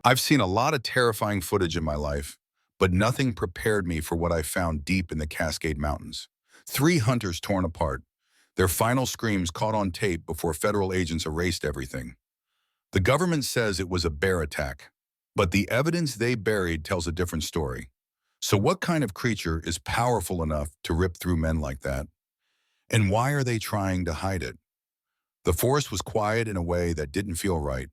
I've seen a lot of terrifying footage in my life, but nothing prepared me for what I found deep in the Cascade Mountains. Three hunters torn apart, their final screams caught on tape before federal agents erased everything. The government says it was a bear attack, but the evidence they buried tells a different story. So what kind of creature is powerful enough to rip through men like that? And why are they trying to hide it? The forest was quiet in a way that didn't feel right.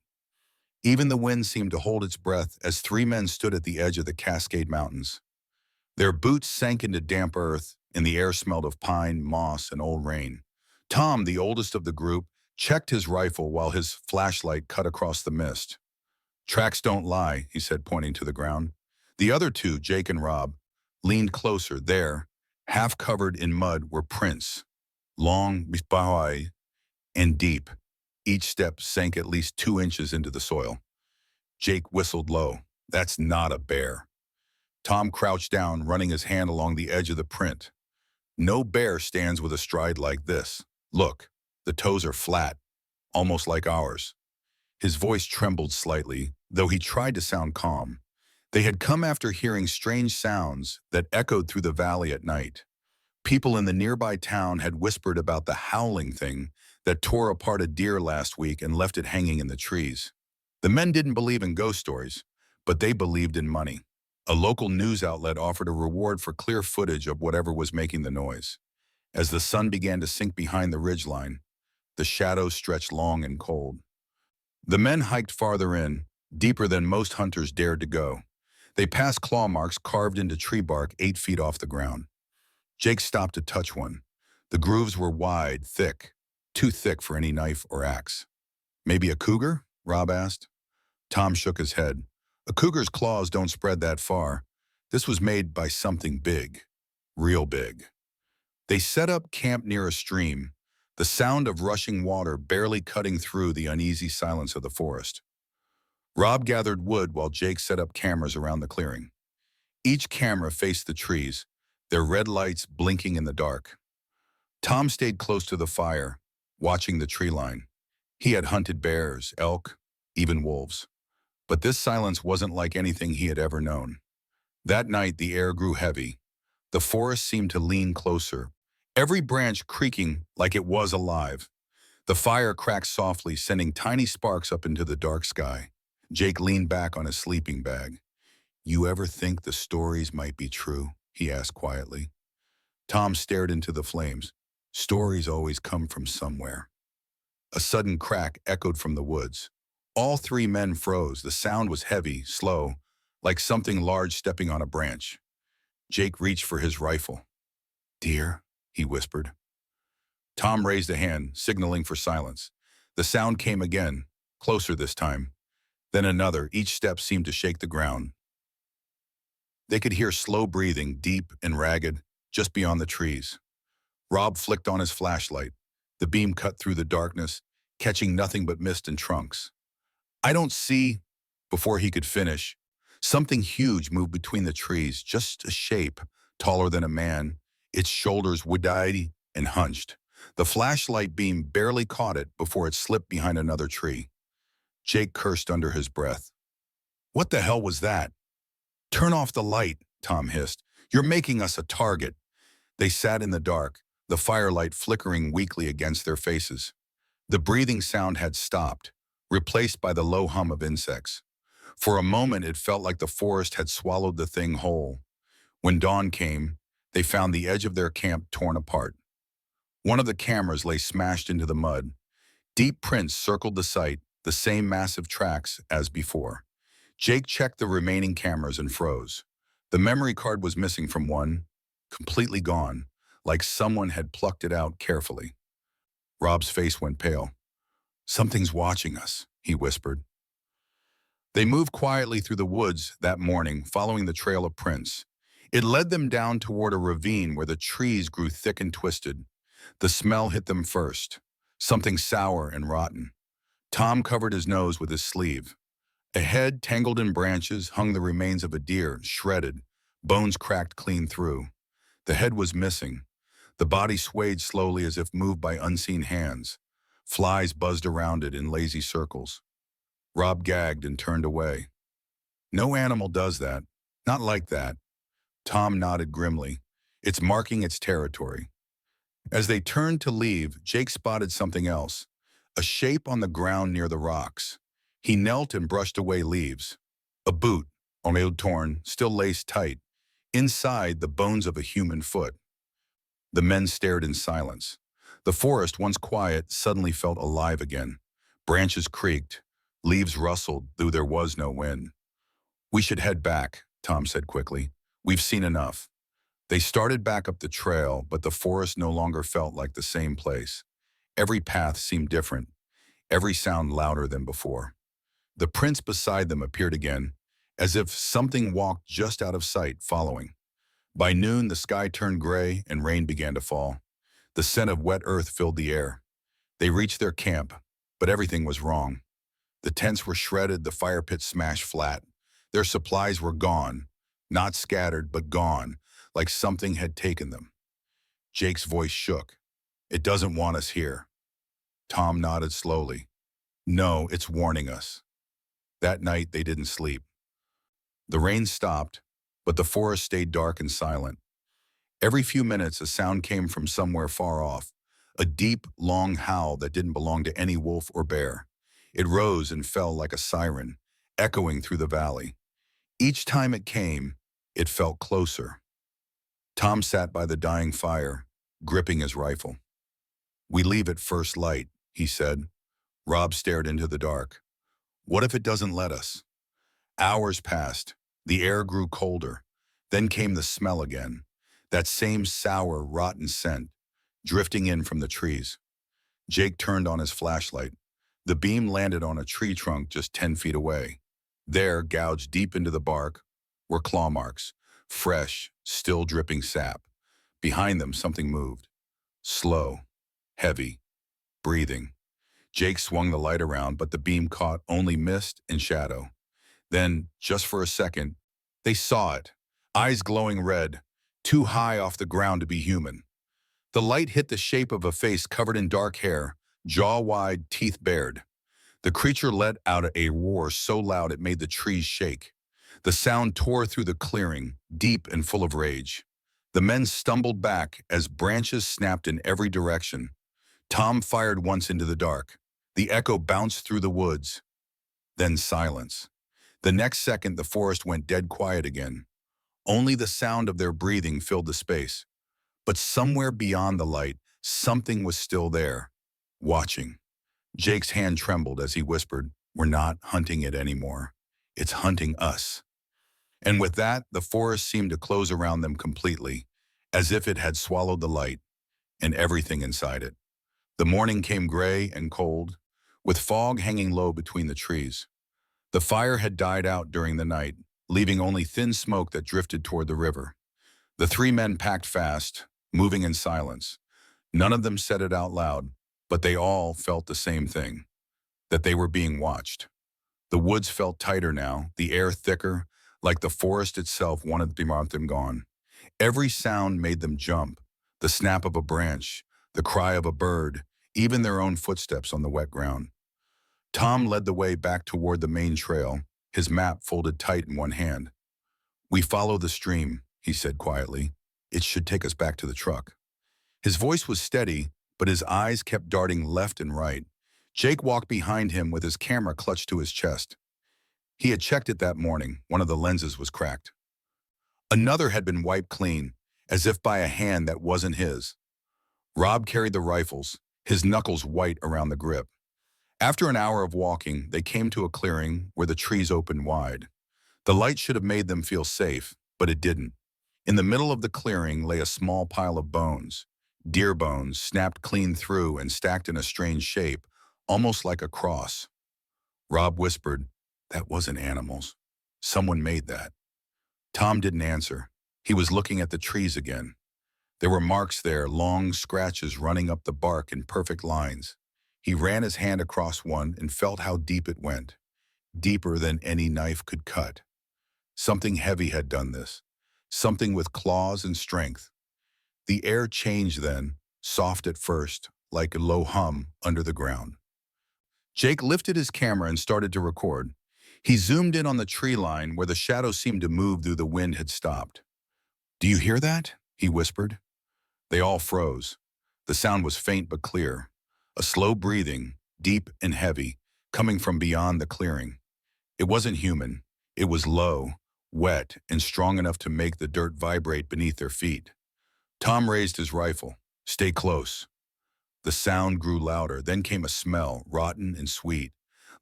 Even the wind seemed to hold its breath as three men stood at the edge of the Cascade Mountains. Their boots sank into damp earth, and the air smelled of pine, moss, and old rain. Tom, the oldest of the group, checked his rifle while his flashlight cut across the mist. "Tracks don't lie," he said, pointing to the ground. The other two, Jake and Rob, leaned closer. There, half covered in mud, were prints, long, high, and deep. Each step sank at least 2 inches into the soil. Jake whistled low. "That's not a bear." Tom crouched down, running his hand along the edge of the print. "No bear stands with a stride like this. Look, the toes are flat, almost like ours." His voice trembled slightly, though he tried to sound calm. They had come after hearing strange sounds that echoed through the valley at night. People in the nearby town had whispered about the howling thing that tore apart a deer last week and left it hanging in the trees. The men didn't believe in ghost stories, but they believed in money. A local news outlet offered a reward for clear footage of whatever was making the noise. As the sun began to sink behind the ridgeline, the shadows stretched long and cold. The men hiked farther in, deeper than most hunters dared to go. They passed claw marks carved into tree bark 8 feet off the ground. Jake stopped to touch one. The grooves were wide, thick, too thick for any knife or axe. "Maybe a cougar?" Rob asked. Tom shook his head. "A cougar's claws don't spread that far. This was made by something big, real big." They set up camp near a stream, the sound of rushing water barely cutting through the uneasy silence of the forest. Rob gathered wood while Jake set up cameras around the clearing. Each camera faced the trees, their red lights blinking in the dark. Tom stayed close to the fire, watching the tree line. He had hunted bears, elk, even wolves. But this silence wasn't like anything he had ever known. That night, the air grew heavy. The forest seemed to lean closer, every branch creaking like it was alive. The fire cracked softly, sending tiny sparks up into the dark sky. Jake leaned back on his sleeping bag. "You ever think the stories might be true?" he asked quietly. Tom stared into the flames. "Stories always come from somewhere." A sudden crack echoed from the woods. All three men froze. The sound was heavy, slow, like something large stepping on a branch. Jake reached for his rifle. "Deer?" he whispered. Tom raised a hand, signaling for silence. The sound came again, closer this time. Then another. Each step seemed to shake the ground. They could hear slow breathing, deep and ragged, just beyond the trees. Rob flicked on his flashlight. The beam cut through the darkness, catching nothing but mist and trunks. "I don't see—" Before he could finish, something huge moved between the trees, just a shape, taller than a man, its shoulders wide and hunched. The flashlight beam barely caught it before it slipped behind another tree. Jake cursed under his breath. "What the hell was that?" "Turn off the light," Tom hissed. "You're making us a target." They sat in the dark, the firelight flickering weakly against their faces. The breathing sound had stopped, replaced by the low hum of insects. For a moment, it felt like the forest had swallowed the thing whole. When dawn came, they found the edge of their camp torn apart. One of the cameras lay smashed into the mud. Deep prints circled the site, the same massive tracks as before. Jake checked the remaining cameras and froze. The memory card was missing from one, completely gone, like someone had plucked it out carefully. Rob's face went pale. "Something's watching us," he whispered. They moved quietly through the woods that morning, following the trail of prints. It led them down toward a ravine where the trees grew thick and twisted. The smell hit them first, something sour and rotten. Tom covered his nose with his sleeve. Ahead, tangled in branches, hung the remains of a deer, shredded, bones cracked clean through. The head was missing. The body swayed slowly as if moved by unseen hands. Flies buzzed around it in lazy circles. Rob gagged and turned away. No animal does that. Not like that. Tom nodded grimly. It's marking its territory. As they turned to leave, Jake spotted something else. A shape on the ground near the rocks. He knelt and brushed away leaves. A boot, only torn, still laced tight. Inside, the bones of a human foot. The men stared in silence. The forest, once quiet, suddenly felt alive again. Branches creaked. Leaves rustled, though there was no wind. "We should head back," Tom said quickly. "We've seen enough." They started back up the trail, but the forest no longer felt like the same place. Every path seemed different, every sound louder than before. The prints beside them appeared again, as if something walked just out of sight, following. By noon, the sky turned gray and rain began to fall. The scent of wet earth filled the air. They reached their camp, but everything was wrong. The tents were shredded, the fire pit smashed flat. Their supplies were gone, not scattered, but gone, like something had taken them. Jake's voice shook. "It doesn't want us here." Tom nodded slowly. "No, it's warning us." That night, they didn't sleep. The rain stopped, but the forest stayed dark and silent. Every few minutes, a sound came from somewhere far off, a deep, long howl that didn't belong to any wolf or bear. It rose and fell like a siren, echoing through the valley. Each time it came, it felt closer. Tom sat by the dying fire, gripping his rifle. "We leave at first light," he said. Rob stared into the dark. "What if it doesn't let us?" Hours passed. The air grew colder. Then came the smell again. That same sour, rotten scent, drifting in from the trees. Jake turned on his flashlight. The beam landed on a tree trunk just 10 feet away. There, gouged deep into the bark, were claw marks, fresh, still dripping sap. Behind them, something moved. Slow, heavy, breathing. Jake swung the light around, but the beam caught only mist and shadow. Then, just for a second, they saw it, eyes glowing red, too high off the ground to be human. The light hit the shape of a face covered in dark hair, jaw wide, teeth bared. The creature let out a roar so loud it made the trees shake. The sound tore through the clearing, deep and full of rage. The men stumbled back as branches snapped in every direction. Tom fired once into the dark. The echo bounced through the woods. Then silence. The next second, the forest went dead quiet again. Only the sound of their breathing filled the space. But somewhere beyond the light, something was still there, watching. Jake's hand trembled as he whispered, "We're not hunting it anymore. It's hunting us." And with that, the forest seemed to close around them completely, as if it had swallowed the light and everything inside it. The morning came gray and cold, with fog hanging low between the trees. The fire had died out during the night, leaving only thin smoke that drifted toward the river. The three men packed fast, moving in silence. None of them said it out loud, but they all felt the same thing, that they were being watched. The woods felt tighter now, the air thicker, like the forest itself wanted to want them gone. Every sound made them jump, the snap of a branch, the cry of a bird, even their own footsteps on the wet ground. Tom led the way back toward the main trail, his map folded tight in one hand. "We follow the stream," he said quietly. "It should take us back to the truck." His voice was steady, but his eyes kept darting left and right. Jake walked behind him with his camera clutched to his chest. He had checked it that morning. One of the lenses was cracked. Another had been wiped clean, as if by a hand that wasn't his. Rob carried the rifles, his knuckles white around the grip. After an hour of walking, they came to a clearing where the trees opened wide. The light should have made them feel safe, but it didn't. In the middle of the clearing lay a small pile of bones. Deer bones, snapped clean through and stacked in a strange shape, almost like a cross. Rob whispered, "That wasn't animals. Someone made that." Tom didn't answer. He was looking at the trees again. There were marks there, long scratches running up the bark in perfect lines. He ran his hand across one and felt how deep it went, deeper than any knife could cut. Something heavy had done this, something with claws and strength. The air changed then, soft at first, like a low hum under the ground. Jake lifted his camera and started to record. He zoomed in on the tree line where the shadow seemed to move though the wind had stopped. "Do you hear that?" he whispered. They all froze. The sound was faint but clear. A slow breathing, deep and heavy, coming from beyond the clearing. It wasn't human. It was low, wet, and strong enough to make the dirt vibrate beneath their feet. Tom raised his rifle. "Stay close." The sound grew louder, then came a smell, rotten and sweet,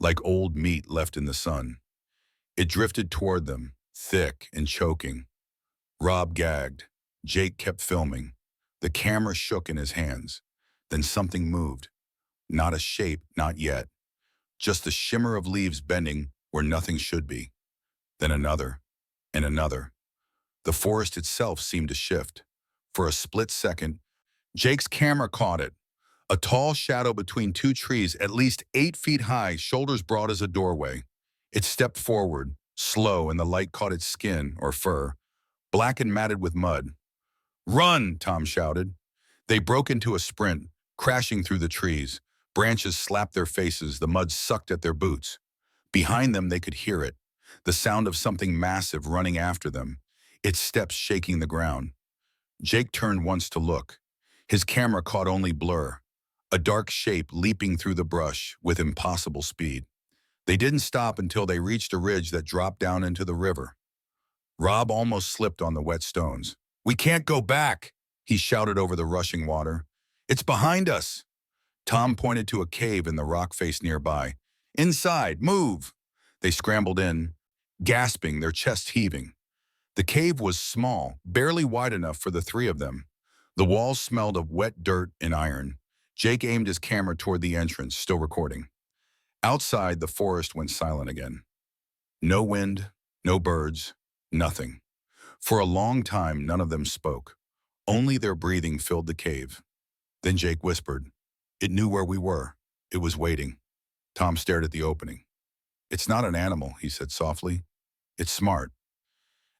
like old meat left in the sun. It drifted toward them, thick and choking. Rob gagged. Jake kept filming. The camera shook in his hands. Then something moved. Not a shape, not yet. Just the shimmer of leaves bending where nothing should be. Then another, and another. The forest itself seemed to shift. For a split second, Jake's camera caught it. A tall shadow between two trees at least 8 feet high, shoulders broad as a doorway. It stepped forward, slow, and the light caught its skin, or fur, black and matted with mud. "Run!" Tom shouted. They broke into a sprint, crashing through the trees. Branches slapped their faces, the mud sucked at their boots. Behind them they could hear it, the sound of something massive running after them, its steps shaking the ground. Jake turned once to look. His camera caught only blur, a dark shape leaping through the brush with impossible speed. They didn't stop until they reached a ridge that dropped down into the river. Rob almost slipped on the wet stones. "We can't go back," he shouted over the rushing water. "It's behind us." Tom pointed to a cave in the rock face nearby. "Inside, move!" They scrambled in, gasping, their chests heaving. The cave was small, barely wide enough for the three of them. The walls smelled of wet dirt and iron. Jake aimed his camera toward the entrance, still recording. Outside, the forest went silent again. No wind, no birds, nothing. For a long time, none of them spoke. Only their breathing filled the cave. Then Jake whispered, "It knew where we were. It was waiting." Tom stared at the opening. "It's not an animal," he said softly. "It's smart."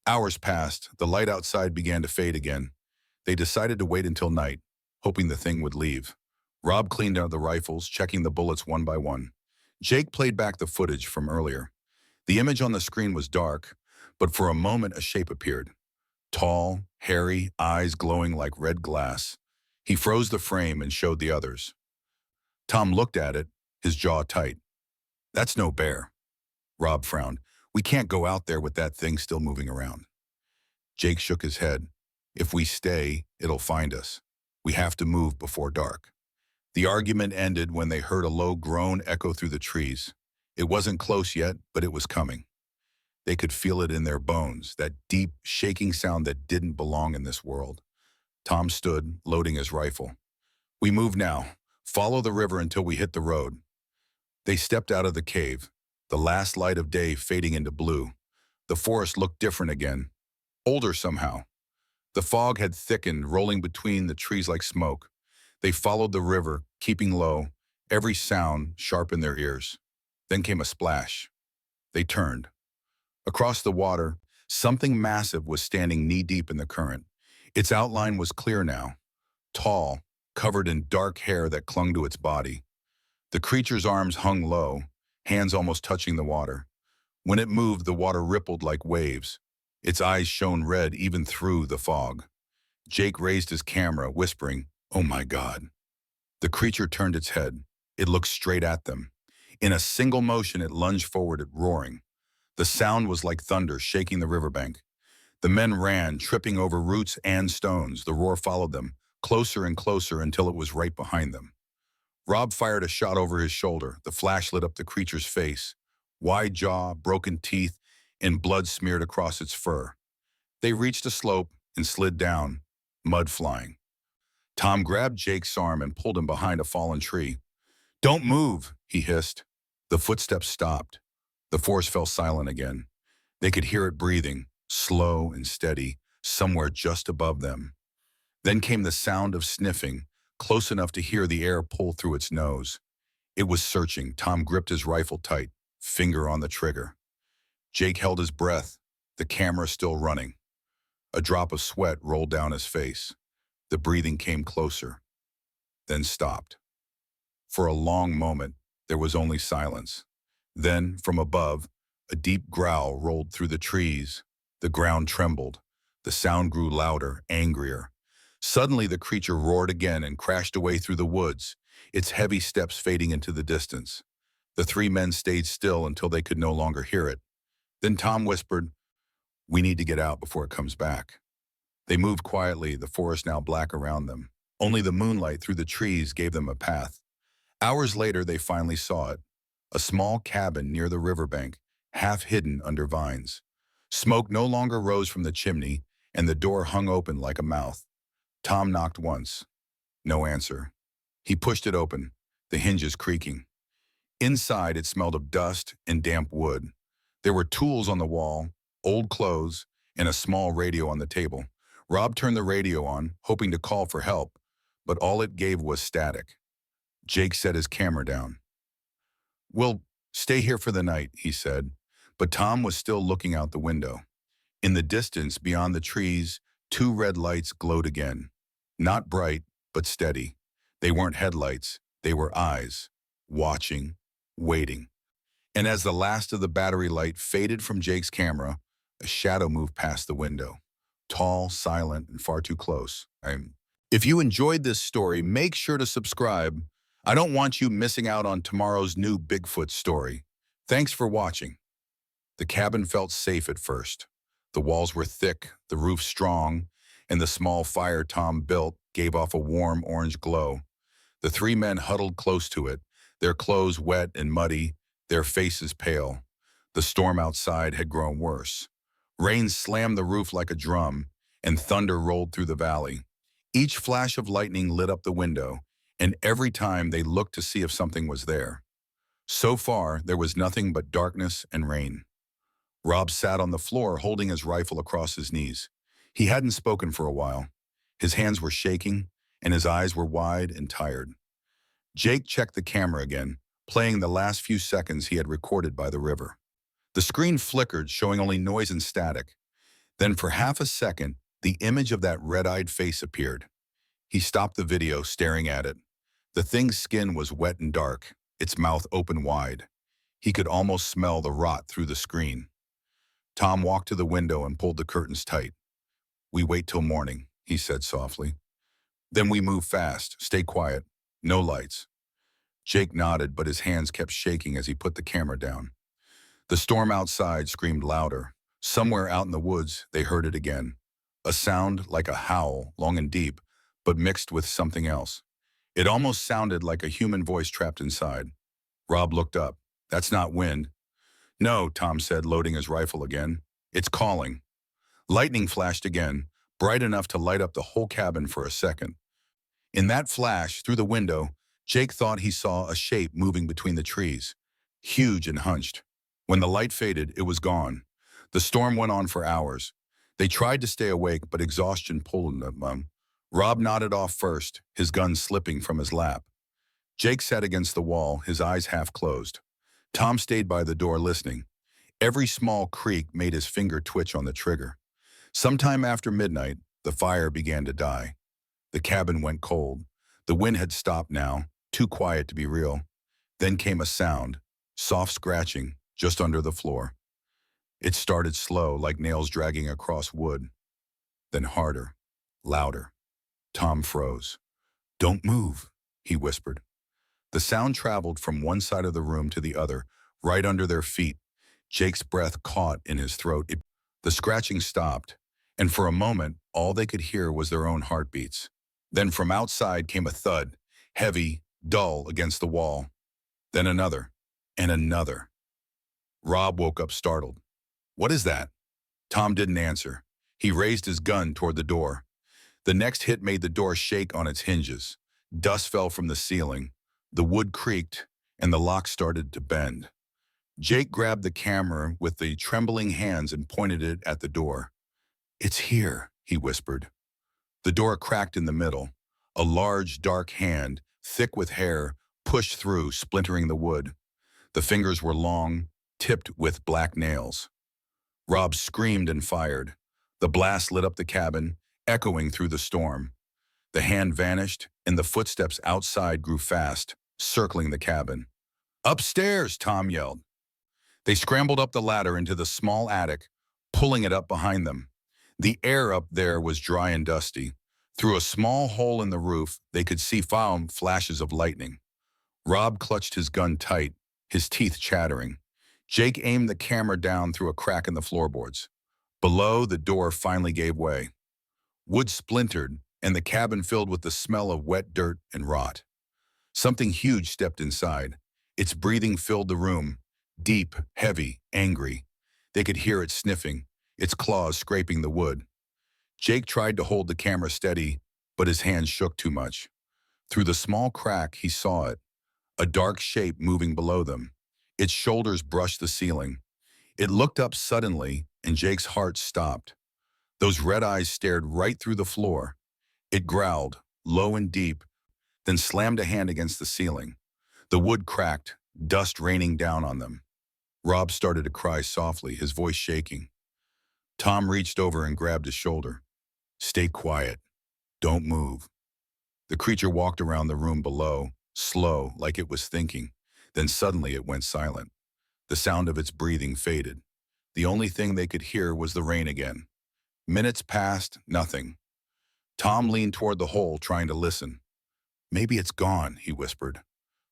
Hours passed. The light outside began to fade again. They decided to wait until night, hoping the thing would leave. Rob cleaned out the rifles, checking the bullets one by one. Jake played back the footage from earlier. The image on the screen was dark, but for a moment a shape appeared. Tall, hairy, eyes glowing like red glass. He froze the frame and showed the others. Tom looked at it, his jaw tight. "That's no bear." Rob frowned. "We can't go out there with that thing still moving around." Jake shook his head. "If we stay, it'll find us. We have to move before dark." The argument ended when they heard a low groan echo through the trees. It wasn't close yet, but it was coming. They could feel it in their bones, that deep, shaking sound that didn't belong in this world. Tom stood, loading his rifle. "We move now. Follow the river until we hit the road." They stepped out of the cave, the last light of day fading into blue. The forest looked different again, older somehow. The fog had thickened, rolling between the trees like smoke. They followed the river, keeping low, every sound sharp in their ears. Then came a splash. They turned. Across the water, something massive was standing knee-deep in the current. Its outline was clear now, tall, covered in dark hair that clung to its body. The creature's arms hung low, hands almost touching the water. When it moved, the water rippled like waves. Its eyes shone red even through the fog. Jake raised his camera, whispering, "Oh my God." The creature turned its head. It looked straight at them. In a single motion, it lunged forward, roaring. The sound was like thunder shaking the riverbank. The men ran, tripping over roots and stones. The roar followed them, closer and closer until it was right behind them. Rob fired a shot over his shoulder. The flash lit up the creature's face. Wide jaw, broken teeth, and blood smeared across its fur. They reached a slope and slid down, mud flying. Tom grabbed Jake's arm and pulled him behind a fallen tree. "Don't move," he hissed. The footsteps stopped. The forest fell silent again. They could hear it breathing, slow and steady, somewhere just above them. Then came the sound of sniffing, close enough to hear the air pull through its nose. It was searching. Tom gripped his rifle tight, finger on the trigger. Jake held his breath, the camera still running. A drop of sweat rolled down his face. The breathing came closer, then stopped. For a long moment, there was only silence. Then, from above, A deep growl rolled through the trees. The ground trembled. The sound grew louder, angrier. Suddenly, the creature roared again and crashed away through the woods, its heavy steps fading into the distance. The three men stayed still until they could no longer hear it. Then Tom whispered, "We need to get out before it comes back." They moved quietly, the forest now black around them. Only the moonlight through the trees gave them a path. Hours later, they finally saw it. A small cabin near the riverbank, half hidden under vines. Smoke no longer rose from the chimney, and the door hung open like a mouth. Tom knocked once. No answer. He pushed it open, the hinges creaking. Inside, it smelled of dust and damp wood. There were tools on the wall, old clothes, and a small radio on the table. Rob turned the radio on, hoping to call for help, but all it gave was static. Jake set his camera down. "We'll stay here for the night," he said, but Tom was still looking out the window. In the distance, beyond the trees, two red lights glowed again. Not bright, but steady. They weren't headlights, they were eyes, watching, waiting. And as the last of the battery light faded from Jake's camera, a shadow moved past the window. Tall, silent, and far too close. If you enjoyed this story, make sure to subscribe. I don't want you missing out on tomorrow's new Bigfoot story. Thanks for watching. The cabin felt safe at first. The walls were thick, the roof strong, and the small fire Tom built gave off a warm orange glow. The three men huddled close to it, their clothes wet and muddy, their faces pale. The storm outside had grown worse. Rain slammed the roof like a drum, and thunder rolled through the valley. Each flash of lightning lit up the window, and every time they looked to see if something was there. So far, there was nothing but darkness and rain. Rob sat on the floor holding his rifle across his knees. He hadn't spoken for a while. His hands were shaking, and his eyes were wide and tired. Jake checked the camera again, playing the last few seconds he had recorded by the river. The screen flickered, showing only noise and static. Then for half a second, the image of that red-eyed face appeared. He stopped the video, staring at it. The thing's skin was wet and dark, its mouth open wide. He could almost smell the rot through the screen. Tom walked to the window and pulled the curtains tight. "We wait till morning," he said softly. "Then we move fast, stay quiet, no lights." Jake nodded, but his hands kept shaking as he put the camera down. The storm outside screamed louder. Somewhere out in the woods, they heard it again. A sound like a howl, long and deep, but mixed with something else. It almost sounded like a human voice trapped inside. Rob looked up. "That's not wind." "No," Tom said, loading his rifle again. "It's calling." Lightning flashed again, bright enough to light up the whole cabin for a second. In that flash, through the window, Jake thought he saw a shape moving between the trees, huge and hunched. When the light faded, it was gone. The storm went on for hours. They tried to stay awake, but exhaustion pulled them. Rob nodded off first, his gun slipping from his lap. Jake sat against the wall, his eyes half closed. Tom stayed by the door listening. Every small creak made his finger twitch on the trigger. Sometime after midnight, the fire began to die. The cabin went cold. The wind had stopped now, too quiet to be real. Then came a sound, soft scratching, just under the floor. It started slow, like nails dragging across wood. Then harder, louder. Tom froze. "Don't move," he whispered. The sound traveled from one side of the room to the other, right under their feet. Jake's breath caught in his throat. The scratching stopped, and for a moment, all they could hear was their own heartbeats. Then from outside came a thud, heavy, dull against the wall. Then another, and another. Rob woke up startled. "What is that?" Tom didn't answer. He raised his gun toward the door. The next hit made the door shake on its hinges. Dust fell from the ceiling. The wood creaked, and the lock started to bend. Jake grabbed the camera with the trembling hands and pointed it at the door. "It's here," he whispered. The door cracked in the middle. A large, dark hand, thick with hair, pushed through, splintering the wood. The fingers were long, tipped with black nails. Rob screamed and fired. The blast lit up the cabin, echoing through the storm. The hand vanished, and the footsteps outside grew fast, circling the cabin. "Upstairs!" Tom yelled. They scrambled up the ladder into the small attic, pulling it up behind them. The air up there was dry and dusty. Through a small hole in the roof, they could see found flashes of lightning. Rob clutched his gun tight, his teeth chattering. Jake aimed the camera down through a crack in the floorboards. Below, the door finally gave way. Wood splintered, and the cabin filled with the smell of wet dirt and rot. Something huge stepped inside. Its breathing filled the room, deep, heavy, angry. They could hear it sniffing, its claws scraping the wood. Jake tried to hold the camera steady, but his hands shook too much. Through the small crack, he saw it, a dark shape moving below them. Its shoulders brushed the ceiling. It looked up suddenly, and Jake's heart stopped. Those red eyes stared right through the floor. It growled, low and deep, then slammed a hand against the ceiling. The wood cracked, dust raining down on them. Rob started to cry softly, his voice shaking. Tom reached over and grabbed his shoulder. "Stay quiet. Don't move." The creature walked around the room below, slow, like it was thinking. Then suddenly it went silent. The sound of its breathing faded. The only thing they could hear was the rain again. Minutes passed, nothing. Tom leaned toward the hole, trying to listen. "Maybe it's gone," he whispered.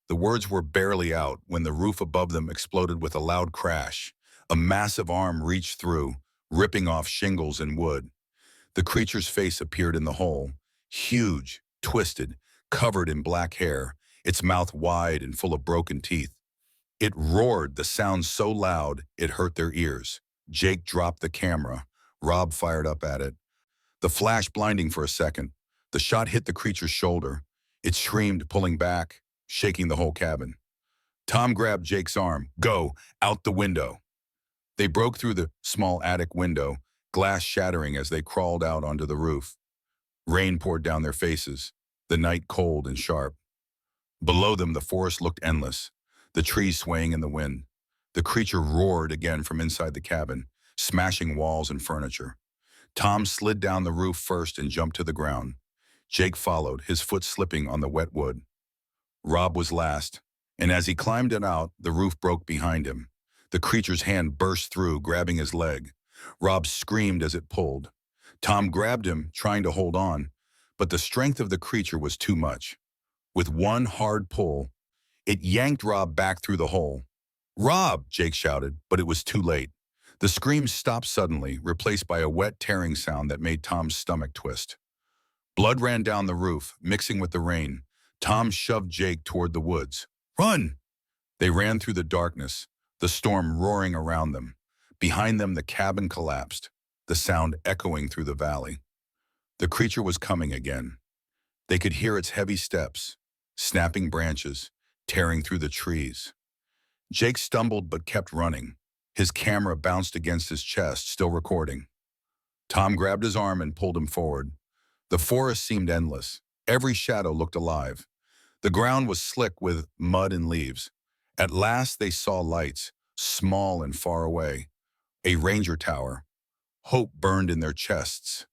The words were barely out when the roof above them exploded with a loud crash. A massive arm reached through, ripping off shingles and wood. The creature's face appeared in the hole, huge, twisted, covered in black hair, its mouth wide and full of broken teeth. It roared, the sound so loud it hurt their ears. Jake dropped the camera. Rob fired up at it. The flash blinding for a second. The shot hit the creature's shoulder. It screamed, pulling back, shaking the whole cabin. Tom grabbed Jake's arm. "Go, out the window." They broke through the small attic window, glass shattering as they crawled out onto the roof. Rain poured down their faces, the night cold and sharp. Below them, the forest looked endless, the trees swaying in the wind. The creature roared again from inside the cabin, smashing walls and furniture. Tom slid down the roof first and jumped to the ground. Jake followed, his foot slipping on the wet wood. Rob was last, and as he climbed it out, the roof broke behind him. The creature's hand burst through, grabbing his leg. Rob screamed as it pulled. Tom grabbed him, trying to hold on, but the strength of the creature was too much. With one hard pull, it yanked Rob back through the hole. "Rob!" Jake shouted, but it was too late. The scream stopped suddenly, replaced by a wet tearing sound that made Tom's stomach twist. Blood ran down the roof, mixing with the rain. Tom shoved Jake toward the woods. "Run!" They ran through the darkness, the storm roaring around them. Behind them, the cabin collapsed, the sound echoing through the valley. The creature was coming again. They could hear its heavy steps, snapping branches, tearing through the trees. Jake stumbled but kept running. His camera bounced against his chest, still recording. Tom grabbed his arm and pulled him forward. The forest seemed endless. Every shadow looked alive. The ground was slick with mud and leaves. At last they saw lights, small and far away. A ranger tower. Hope burned in their chests.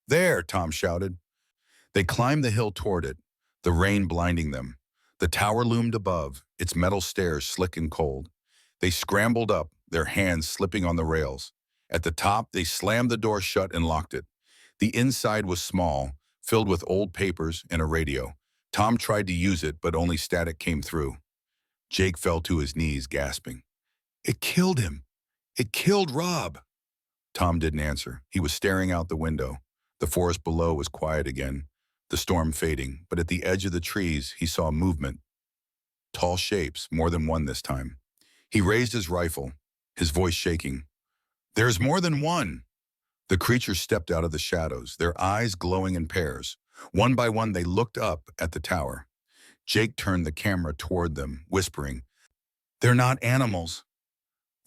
"There!" Tom shouted. They climbed the hill toward it, the rain blinding them. The tower loomed above, its metal stairs slick and cold. They scrambled up, their hands slipping on the rails. At the top, they slammed the door shut and locked it. The inside was small, filled with old papers and a radio. Tom tried to use it, but only static came through. Jake fell to his knees, gasping. "It killed him! It killed Rob!" Tom didn't answer. He was staring out the window. The forest below was quiet again, the storm fading, but at the edge of the trees, he saw movement. Tall shapes, more than one this time. He raised his rifle, his voice shaking. "There's more than one!" The creatures stepped out of the shadows, their eyes glowing in pairs. One by one, they looked up at the tower. Jake turned the camera toward them, whispering, "They're not animals."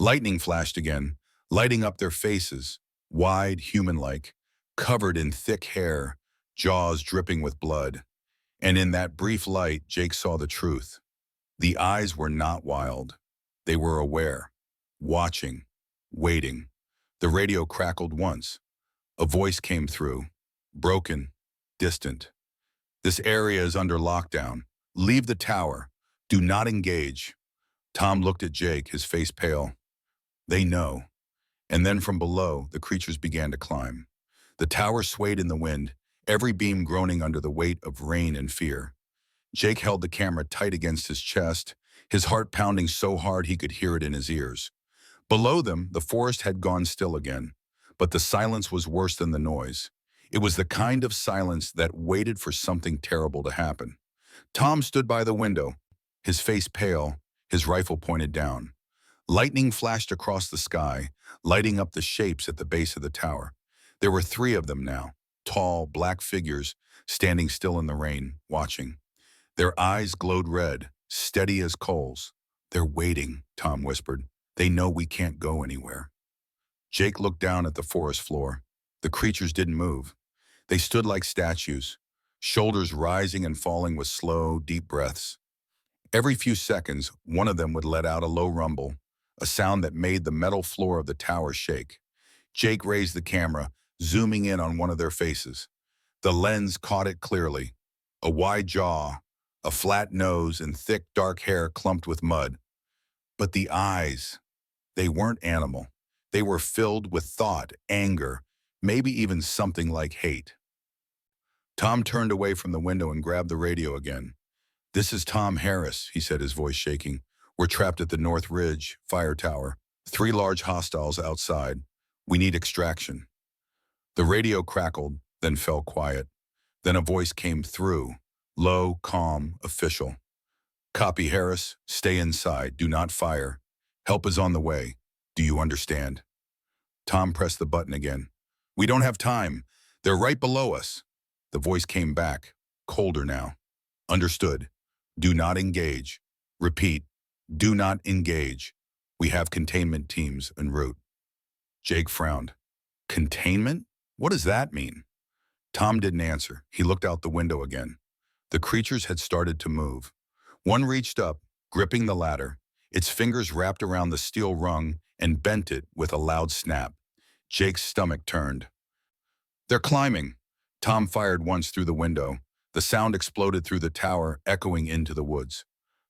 Lightning flashed again, lighting up their faces, wide, human-like, covered in thick hair, jaws dripping with blood. And in that brief light, Jake saw the truth. The eyes were not wild. They were aware, watching, waiting. The radio crackled once. A voice came through, broken, distant. "This area is under lockdown. Leave the tower. Do not engage." Tom looked at Jake, his face pale. They know. And then from below, the creatures began to climb. The tower swayed in the wind, every beam groaning under the weight of rain and fear. Jake held the camera tight against his chest, his heart pounding so hard he could hear it in his ears. Below them, the forest had gone still again, but the silence was worse than the noise. It was the kind of silence that waited for something terrible to happen. Tom stood by the window, his face pale, his rifle pointed down. Lightning flashed across the sky, lighting up the shapes at the base of the tower. There were 3 of them now, tall, black figures, standing still in the rain, watching. Their eyes glowed red, steady as coals. "They're waiting," Tom whispered. "They know we can't go anywhere." Jake looked down at the forest floor. The creatures didn't move. They stood like statues, shoulders rising and falling with slow, deep breaths. Every few seconds, one of them would let out a low rumble, a sound that made the metal floor of the tower shake. Jake raised the camera, zooming in on one of their faces. The lens caught it clearly. A wide jaw, a flat nose, and thick, dark hair clumped with mud. But the eyes, they weren't animal. They were filled with thought, anger, maybe even something like hate. Tom turned away from the window and grabbed the radio again. "This is Tom Harris," he said, his voice shaking. "We're trapped at the North Ridge fire tower. 3 large hostiles outside. We need extraction." The radio crackled, then fell quiet. Then a voice came through, low, calm, official. "Copy, Harris. Stay inside. Do not fire. Help is on the way. Do you understand?" Tom pressed the button again. "We don't have time. They're right below us." The voice came back, colder now. "Understood. Do not engage. Repeat, do not engage. We have containment teams en route." Jake frowned. "Containment? What does that mean?" Tom didn't answer. He looked out the window again. The creatures had started to move. One reached up, gripping the ladder. Its fingers wrapped around the steel rung and bent it with a loud snap. Jake's stomach turned. "They're climbing." Tom fired once through the window. The sound exploded through the tower, echoing into the woods.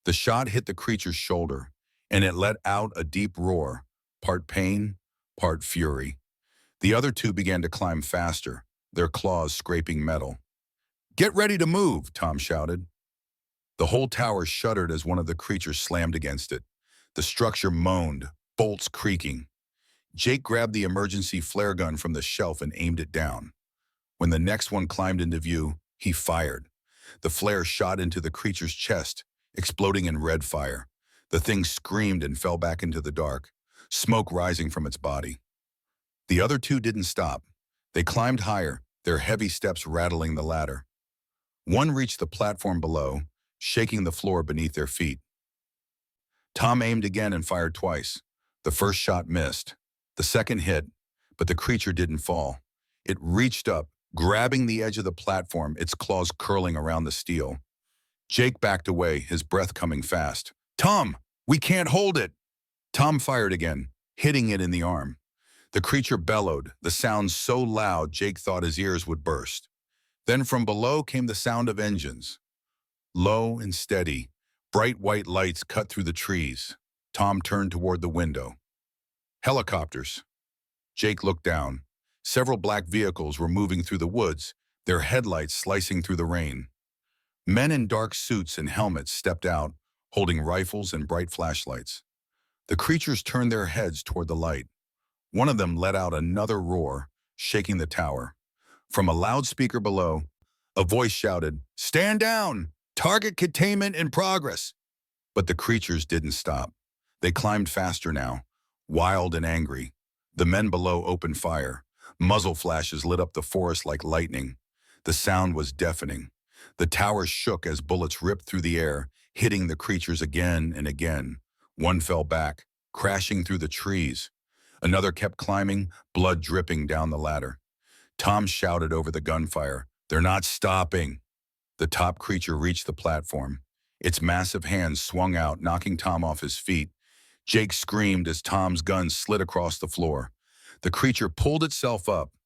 The shot hit the creature's shoulder, and it let out a deep roar, part pain, part fury. The other 2 began to climb faster, their claws scraping metal. "Get ready to move," Tom shouted. The whole tower shuddered as one of the creatures slammed against it. The structure moaned, bolts creaking. Jake grabbed the emergency flare gun from the shelf and aimed it down. When the next one climbed into view, he fired. The flare shot into the creature's chest, exploding in red fire. The thing screamed and fell back into the dark, smoke rising from its body. The other 2 didn't stop. They climbed higher, their heavy steps rattling the ladder. One reached the platform below, shaking the floor beneath their feet. Tom aimed again and fired twice. The first shot missed. The second hit, but the creature didn't fall. It reached up, grabbing the edge of the platform, its claws curling around the steel. Jake backed away, his breath coming fast. "Tom, we can't hold it!" Tom fired again, hitting it in the arm. The creature bellowed, the sound so loud Jake thought his ears would burst. Then from below came the sound of engines. Low and steady, bright white lights cut through the trees. Tom turned toward the window. Helicopters. Jake looked down. Several black vehicles were moving through the woods, their headlights slicing through the rain. Men in dark suits and helmets stepped out, holding rifles and bright flashlights. The creatures turned their heads toward the light. One of them let out another roar, shaking the tower. From a loudspeaker below, a voice shouted, "Stand down! Target containment in progress!" But the creatures didn't stop. They climbed faster now, wild and angry. The men below opened fire. Muzzle flashes lit up the forest like lightning. The sound was deafening. The tower shook as bullets ripped through the air, hitting the creatures again and again. One fell back, crashing through the trees. Another kept climbing, blood dripping down the ladder. Tom shouted over the gunfire, "They're not stopping." The top creature reached the platform. Its massive hands swung out, knocking Tom off his feet. Jake screamed as Tom's gun slid across the floor. The creature pulled itself up,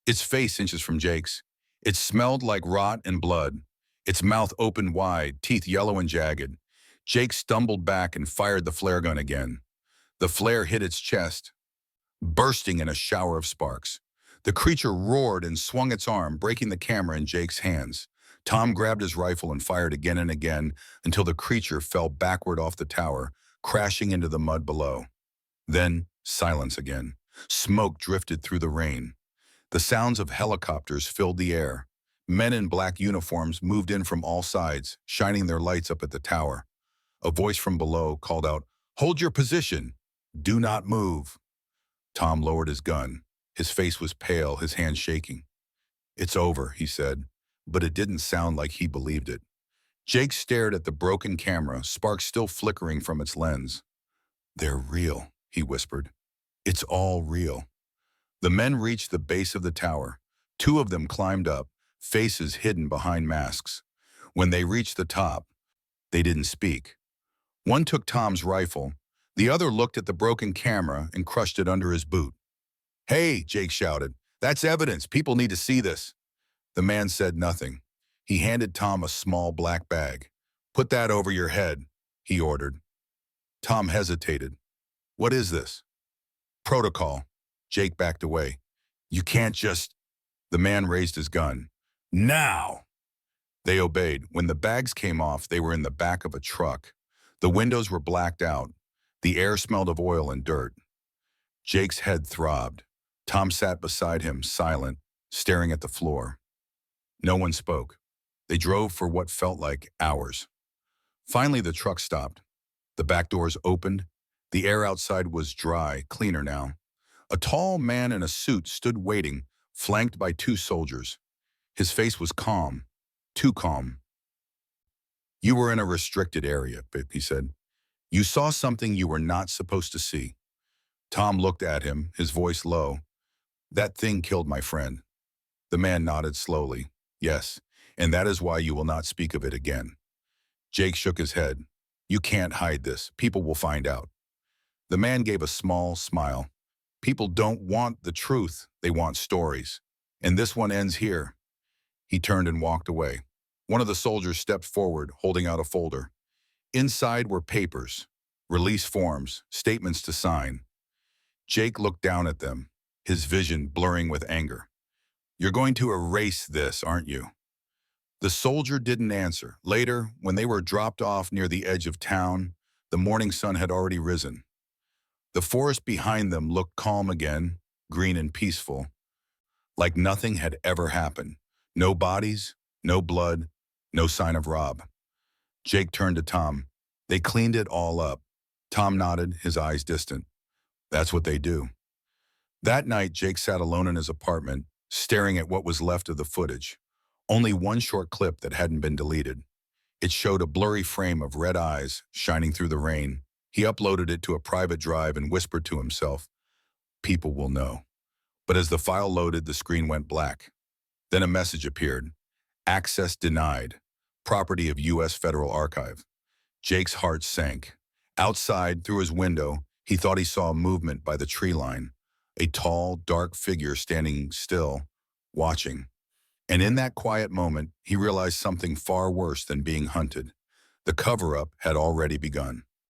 its face inches from Jake's. It smelled like rot and blood. Its mouth opened wide, teeth yellow and jagged. Jake stumbled back and fired the flare gun again. The flare hit its chest, bursting in a shower of sparks. The creature roared and swung its arm, breaking the camera in Jake's hands. Tom grabbed his rifle and fired again and again until the creature fell backward off the tower, crashing into the mud below. Then, silence again. Smoke drifted through the rain. The sounds of helicopters filled the air. Men in black uniforms moved in from all sides, shining their lights up at the tower. A voice from below called out, "Hold your position! Do not move!" Tom lowered his gun. His face was pale, his hands shaking. "It's over," he said, but it didn't sound like he believed it. Jake stared at the broken camera, sparks still flickering from its lens. "They're real," he whispered. "It's all real." The men reached the base of the tower. Two of them climbed up, faces hidden behind masks. When they reached the top, they didn't speak. One took Tom's rifle. The other looked at the broken camera and crushed it under his boot. "Hey," Jake shouted, "that's evidence. People need to see this." The man said nothing. He handed Tom a small black bag. "Put that over your head," he ordered. Tom hesitated. "What is this?" "Protocol." Jake backed away. "You can't just—" The man raised his gun. "Now!" They obeyed. When the bags came off, they were in the back of a truck. The windows were blacked out. The air smelled of oil and dirt. Jake's head throbbed. Tom sat beside him, silent, staring at the floor. No one spoke. They drove for what felt like hours. Finally, the truck stopped. The back doors opened. The air outside was dry, cleaner now. A tall man in a suit stood waiting, flanked by two soldiers. His face was calm, too calm. "You were in a restricted area," he said. "You saw something you were not supposed to see." Tom looked at him, his voice low. "That thing killed my friend." The man nodded slowly. "Yes, and that is why you will not speak of it again." Jake shook his head. "You can't hide this. People will find out." The man gave a small smile. "People don't want the truth. They want stories. And this one ends here." He turned and walked away. One of the soldiers stepped forward, holding out a folder. Inside were papers, release forms, statements to sign. Jake looked down at them, his vision blurring with anger. "You're going to erase this, aren't you?" The soldier didn't answer. Later, when they were dropped off near the edge of town, the morning sun had already risen. The forest behind them looked calm again, green and peaceful, like nothing had ever happened. No bodies, no blood, no sign of Rob. Jake turned to Tom. "They cleaned it all up." Tom nodded, his eyes distant. "That's what they do." That night, Jake sat alone in his apartment, staring at what was left of the footage. Only one short clip that hadn't been deleted. It showed a blurry frame of red eyes shining through the rain. He uploaded it to a private drive and whispered to himself, "People will know." But as the file loaded, the screen went black. Then a message appeared. "Access denied. Property of U.S. Federal Archive." Jake's heart sank. Outside, through his window, he thought he saw movement by the tree line. A tall, dark figure standing still, watching. And in that quiet moment, he realized something far worse than being hunted. The cover-up had already begun.